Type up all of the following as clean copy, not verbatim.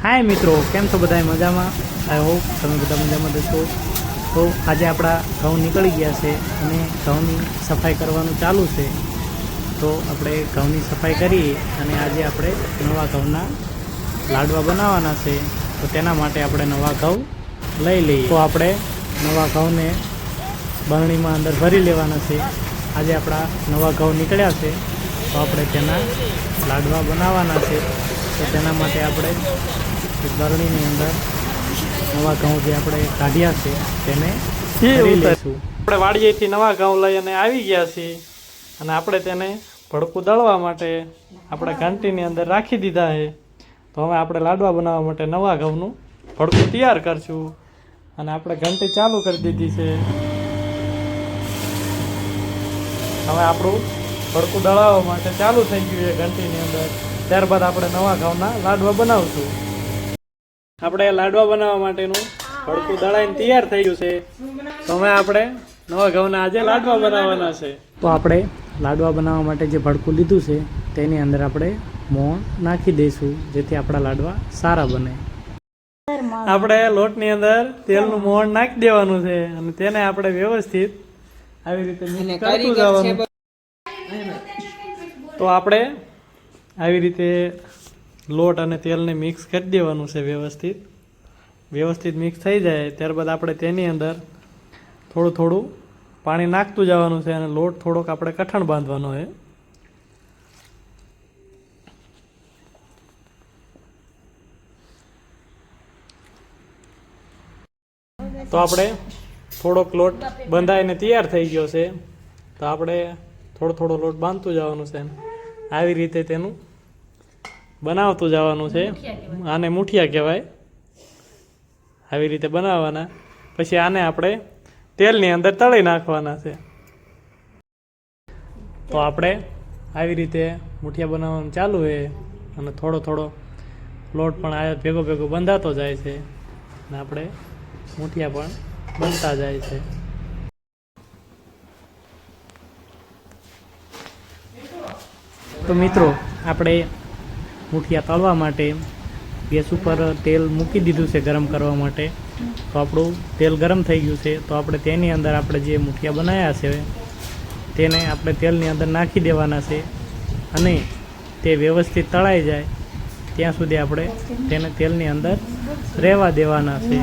हाय मित्रों, केम छो बधाय मजामां? I hope तमे बधा मजामां हशो। तो आज आपड़ा घऊं निकळी गया छे अने घऊंनी सफाई करवानुं चालू छे। तो आपणे घऊंनी सफाई करी अने आजे आपणे नवा घऊंना लाडवा बनाववाना छे। तो तेना माटे आपणे नवा घऊं लई लईए। तो आपणे नवा घऊंने बरણીમાં अंदर भरी लेवाना छे। आजे आपड़ा नवा घऊं निकळ्या छे तो आपणे तेना लाडवा बनाववाना छे। तो तेना माटे आपणे बरણીની અંદર नवा घऊं जे આપણે કાઢ્યા છે તેને ભરી લઈશું। આપણે વાડીએથી નવા ઘઉં લઈને આવી ગયા છીએ અને આપણે તેને ભડકું દળવા માટે આપણે ઘંટીની અંદર રાખી દીધા છે। તો હવે આપણે લાડવા બનાવવા માટે નવા ઘઉંનું ભડકું તૈયાર કરશું અને આપણે ઘંટી ચાલુ કરી દીધી છે। હવે આપણું ભડકું દળવા માટે ચાલુ થઈ ગયું છે ઘંટીની અંદર। ત્યારબાદ આપણે નવા ઘઉંના લાડવા બનાવશું। આપણે લાડવા બનાવવા માટેનું ભડકું દળાઈને તૈયાર થઈ ગયું છે। તો હવે આપણે નવા ઘઉંના આજે લાડવા બનાવવાના છે। તો આપણે લાડવા બનાવવા માટે જે ભડકું લીધું છે તેની અંદર આપણે મોણ નાખી દઈશું જેથી આપણા લાડવા સારા બને। આપણે લોટની અંદર તેલનું મોણ નાખી દેવાનું છે અને તેને આપણે વ્યવસ્થિત આવી રીતે મિક્સ કરતું જવાનું। તો આપણે આવી રીતે લોટ અને તેલને મિક્સ કરી દેવાનું છે। વ્યવસ્થિત મિક્સ થઈ જાય ત્યારબાદ આપણે તેની અંદર થોડું થોડું પાણી નાખતું જવાનું છે અને લોટ થોડોક આપણે કઠણ બાંધવાનો છે। તો આપણે થોડોક લોટ બંધાઈને તૈયાર થઈ ગયો છે। તો આપણે થોડો થોડો લોટ બાંધતું જવાનું છે। આવી રીતે તેનું બનાવતું જવાનું છે। આને મુઠિયા કહેવાય। આવી રીતે બનાવવાના પછી આને આપણે તેલની અંદર તળી નાખવાના છે। તો આપણે આવી રીતે મુઠિયા બનાવવાનું ચાલુ છે અને થોડો થોડો લોટ પણ આ ભેગો ભેગો બંધાતો જાય છે અને આપણે મુઠિયા પણ બનતા જાય છે। તો મિત્રો આપણે મુઠિયા તળવા માટે ગેસ ઉપર તેલ મૂકી દીધું છે ગરમ કરવા માટે। તો આપણું તેલ ગરમ થઈ ગયું છે। તો આપણે તેની અંદર આપણે જે મુઠિયા બનાવ્યા છે તેને આપણે તેલની અંદર નાખી દેવાના છે અને તે વ્યવસ્થિત તળાઈ જાય ત્યાં સુધી આપણે તેને તેલની અંદર રહેવા દેવાના છે।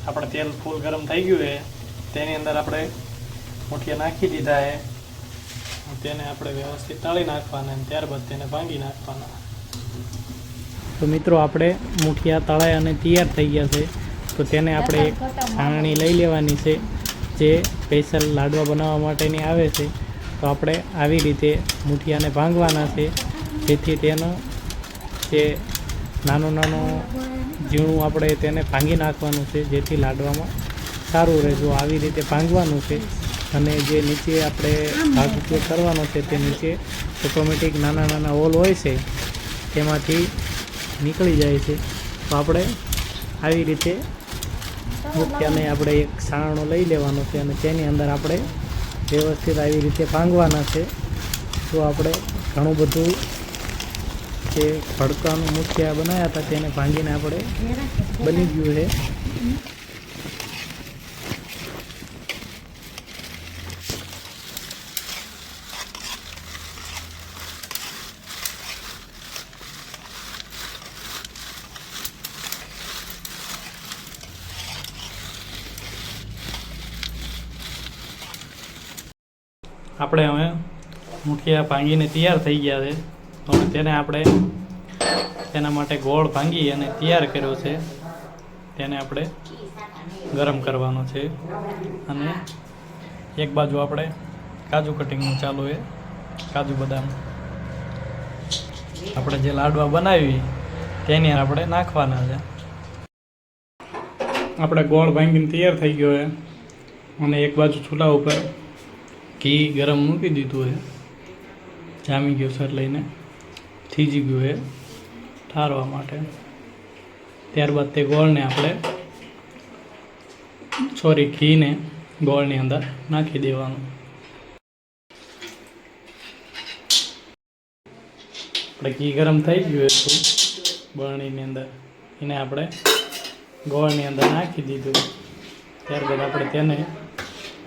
આપણે તેલ ફૂલ ગરમ થઈ ગયું છે તેની અંદર આપણે મુઠિયા નાખી દીધા છે। તેને આપણે વ્યવસ્થિત તળી નાખવાના અને ત્યારબાદ તેને ભાંગી નાખવાના। તો મિત્રો આપણે મુઠિયા તળાઈ અને તૈયાર થઈ ગયા છે। તો તેને આપણે એક છાણણી લઈ લેવાની છે જે સ્પેશિયલ લાડવા બનાવવા માટેની આવે છે। તો આપણે આવી રીતે મુઠિયાને ભાંગવાના છે જેથી તેનો જે નાનું નાનું ઝીણું આપણે તેને ભાંગી નાખવાનું છે જેથી લાડવામાં સારું રહે। જો આવી રીતે ભાંગવાનું છે અને જે નીચે આપણે ભાગ ઉપયોગ કરવાનો છે તે નીચે ઓટોમેટિક નાના નાના હોલ હોય છે તેમાંથી નીકળી જાય છે। તો આપણે આવી રીતે મુઠિયાને આપણે એક છાણો લઈ લેવાનો છે અને તેની અંદર આપણે વ્યવસ્થિત આવી રીતે ભાંગવાના છે। તો આપણે ઘણું બધું જે ભડકાનું મુઠિયા બનાવ્યા હતા તેને ભાંગીને આપણે બની ગયું છે। આપણે હવે મુઠિયા ભાંગીને તૈયાર થઈ ગયા છે। હવે તેને આપણે તેના માટે ગોળ ભાંગી અને તૈયાર કર્યો છે તેને આપણે ગરમ કરવાનો છે અને એક બાજુ આપણે કાજુ કટિંગનું ચાલુ છે। કાજુ બદામ આપણે જે લાડવા બનાવી તેની આપણે નાખવાના છે। આપણે ગોળ ભાંગીને તૈયાર થઈ ગયો છે અને એક બાજુ ચૂલા ઉપર ઘી ગરમ મૂકી દીધું છે। જામી ગયો સર લઈને થીજી ગયું છે ઠારવા માટે। ત્યારબાદ તે ગોળને આપણે સોરી ઘીને ગોળની અંદર નાખી દેવાનું. આપણે ઘી ગરમ થઈ ગયું હતું બરણીની અંદર, એને આપણે ગોળની અંદર નાખી દીધું. ત્યારબાદ આપણે તેને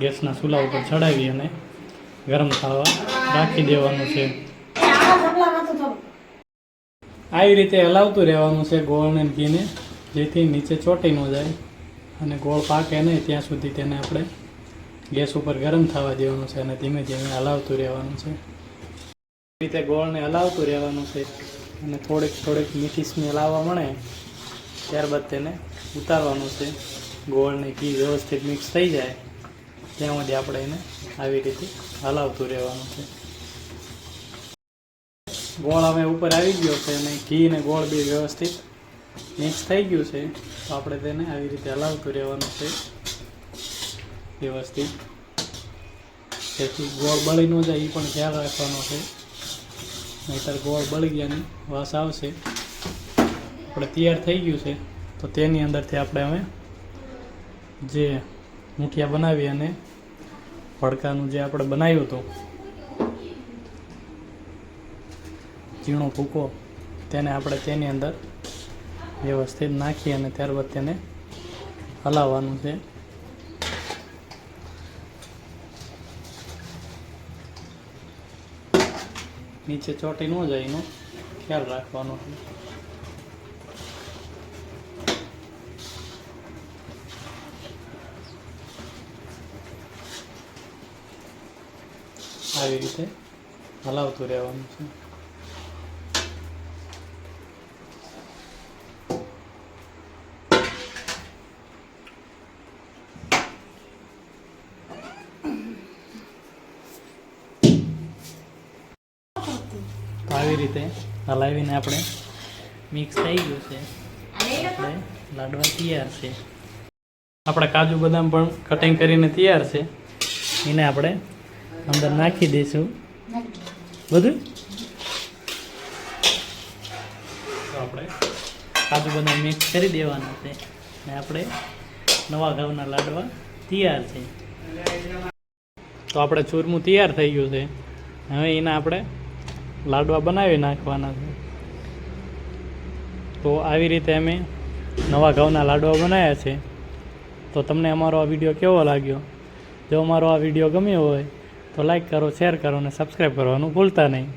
ગેસના ચૂલા ઉપર ચડાવી અને ગરમ થવા રાખી દેવાનું છે. આવી રીતે હલાવતું રહેવાનું છે ગોળ અને ઘીને, જેથી નીચે ચોંટી ન જાય અને ગોળ પાકે નહીં ત્યાં સુધી તેને આપણે ગેસ ઉપર ગરમ થવા દેવાનું છે અને ધીમે ધીમે હલાવતું રહેવાનું છે. આવી રીતે ગોળને હલાવતું રહેવાનું છે અને થોડીક મીઠી સ્મેલ આવવા મળે ત્યારબાદ તેને ઉતારવાનું છે. ગોળ ને ઘી વ્યવસ્થિત મિક્સ થઈ જાય ત્યાં સુધી આપણે એને આવી રીતે હલાવતું રહેવાનું છે. ગોળ હવે ઉપર આવી ગયો છે અને ઘી ને ગોળ બી વ્યવસ્થિત મિક્સ થઈ ગયું છે, તો આપણે તેને આવી રીતે હલાવતું રહેવાનું છે વ્યવસ્થિત, જેથી ગોળ બળી ન જાય એ પણ ખ્યાલ રાખવાનો છે, નહીંતર ગોળ બળી ગયાની વાસ આવશે. આપણે તૈયાર થઈ ગયું છે, તો તેની અંદરથી આપણે હવે જે મૂઠિયા બનાવી અને ભડકાનું જે આપણે બનાવ્યું હતું ઝીણો ભૂકો, તેને આપણે તેની અંદર વ્યવસ્થિત નાખી અને ત્યારબાદ તેને હલાવવાનું છે. નીચે ચોંટી ન જાય એનો ખ્યાલ રાખવાનો છે. આવી રીતે હલાવતું રહેવાનું છે. તો આવી રીતે હલાવીને આપણે મિક્સ થઈ ગયું છે, આપણે લાડવા તૈયાર છે. આપણે કાજુ બદામ પણ કટિંગ કરીને તૈયાર છે, એને આપણે અંદર નાખી દઈશું બધું. તો આપણે કાજુ બદામ મિક્સ કરી દેવાના છે અને આપણે નવા ઘઉંના લાડવા તૈયાર છે. તો આપણે ચૂરમું તૈયાર થઈ ગયું છે, હવે એના આપણે લાડવા બનાવી નાખવાના છે. તો આવી રીતે અમે નવા ઘઉંના લાડવા બનાવ્યા છે. તો તમને અમારો આ વિડીયો કેવો લાગ્યો? જો અમારો આ વિડીયો ગમ્યો હોય તો લાઈક કરો, શેર કરો અને સબસ્ક્રાઈબ કરવાનું ભૂલતા નહીં.